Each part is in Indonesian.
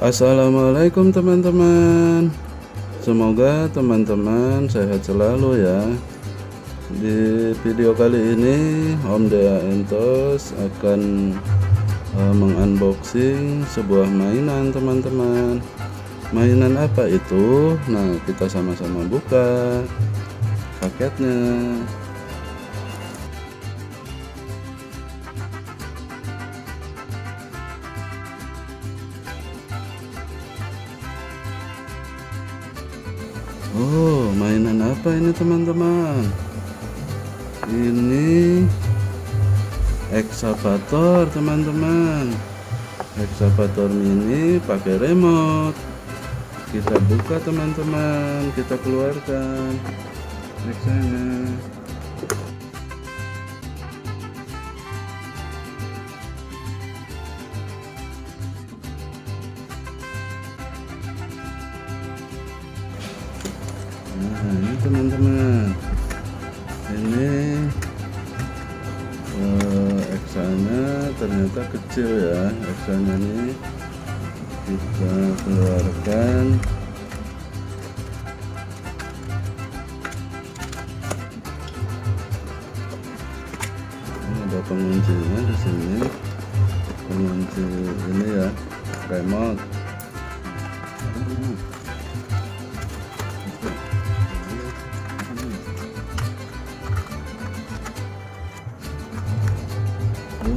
Assalamualaikum teman-teman. Semoga teman-teman sehat selalu ya. Di video kali ini Om Dea Entos akan mengunboxing sebuah mainan teman-teman. Mainan apa itu? Nah, kita sama-sama buka paketnya. Oh, mainan apa ini teman-teman? Ini ekskavator teman-teman. Ekskavator mini pakai remote. Kita buka teman-teman, kita keluarkan eksanya. Nah, ini teman-teman, ini eksanya ternyata kecil ya. Eksanya ini kita keluarkan. Ini ada penguncinya di sini, pengunci ini ya, remote.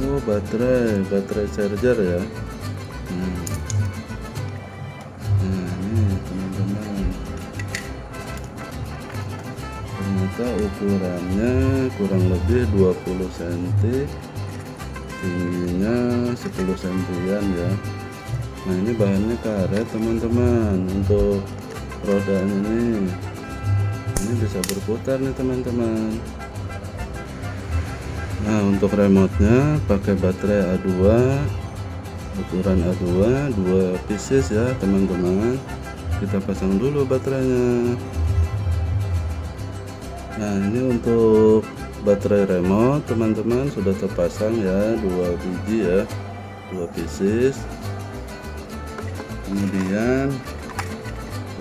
Oh, baterai charger ya. Nah, ini teman-teman, ternyata ukurannya kurang lebih 20 cm, tingginya 10 cm ya. Nah, ini bahannya karet teman-teman. Untuk rodanya ini bisa berputar nih teman-teman. Nah, untuk remote-nya pakai baterai A2, ukuran A2, 2 pieces ya teman-teman. Kita pasang dulu baterainya. Nah, ini untuk baterai remote teman-teman sudah terpasang ya, 2 biji ya, 2 pieces. Kemudian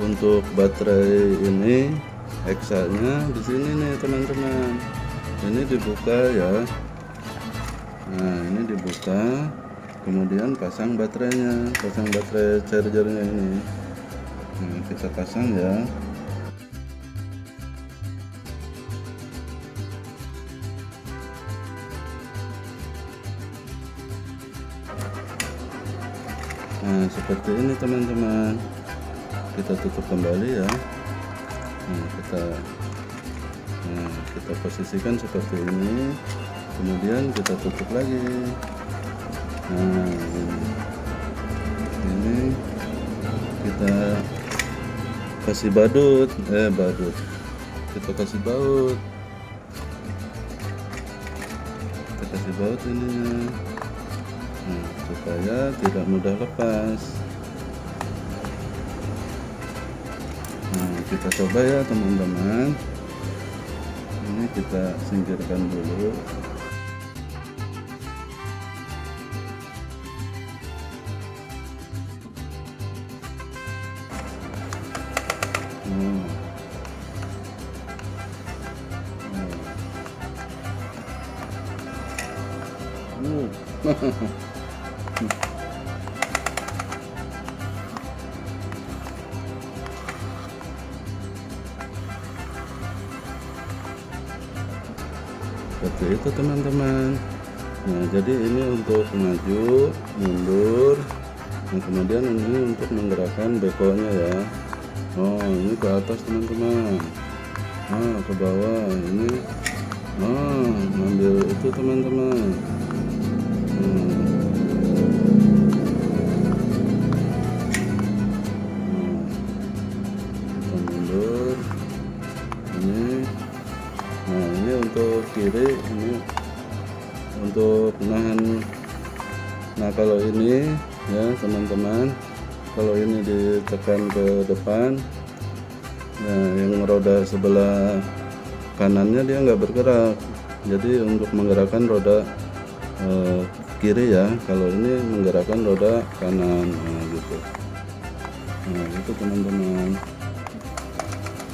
untuk baterai ini heksanya di sini nih teman-teman. Ini dibuka ya. Nah, ini dibuka, kemudian pasang baterainya, pasang baterai chargernya ini. Nah, kita pasang ya. Nah, seperti ini teman-teman. Kita tutup kembali ya. Nah, kita posisikan seperti ini, kemudian kita tutup lagi. Nah, ini kita kasih badut, kita kasih baut, ininya, nah, supaya tidak mudah lepas. Nah, kita coba ya teman-teman. Ini kita singkirkan dulu. Seperti itu teman-teman. Nah, jadi ini untuk maju, mundur. Nah, kemudian ini untuk menggerakkan bekonya ya. Oh, ini ke atas teman-teman. Nah, ke bawah ini. Oh, ambil itu teman-teman. Kita mundur. Ini. Nah, ini untuk kiri, ini untuk nahan. Nah, kalau ini ya teman-teman, kalau ini ditekan ke depan, nah, yang roda sebelah kanannya dia nggak bergerak. Jadi untuk menggerakkan roda kiri ya, kalau ini menggerakkan roda kanan, nah gitu. Nah itu teman-teman.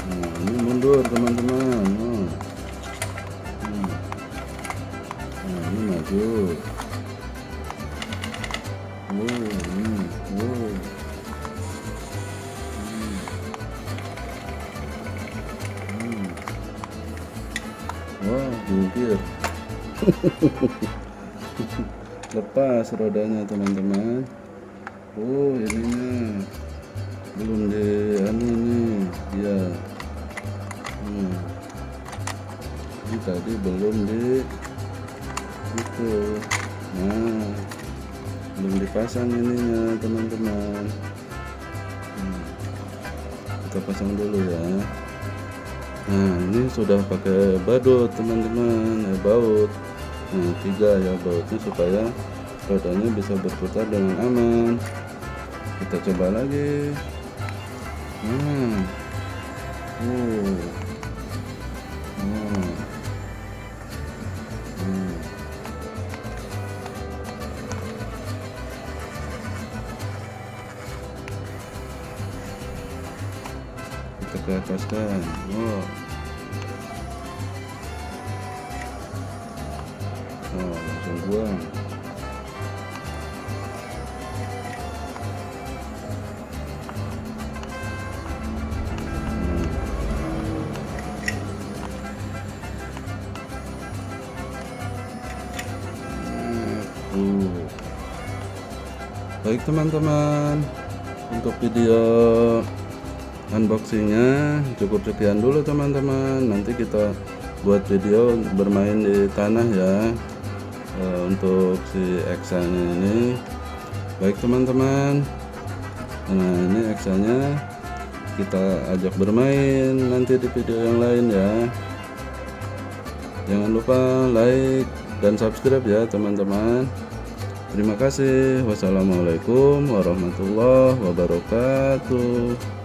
Nah ini mundur teman-teman. Nah ini maju. Wah, jungkir. Lepas rodanya teman-teman. Oh, ininya belum di ini ya. Ini tadi belum di itu. Nah, belum dipasang ininya teman-teman. Kita pasang dulu ya. Nah ini sudah pakai badut teman-teman, baut. Nah 3 ya bautnya supaya rodanya bisa berputar dengan aman. Kita coba lagi. Kita ke atas kan. Langsung buang. Baik teman-teman, untuk video unboxingnya cukup sekian dulu teman-teman. Nanti kita buat video bermain di tanah ya, untuk si eksanya ini. Baik teman-teman, nah ini eksanya kita ajak bermain nanti di video yang lain ya. Jangan lupa like dan subscribe ya teman-teman. Terima kasih. Wassalamualaikum warahmatullahi wabarakatuh.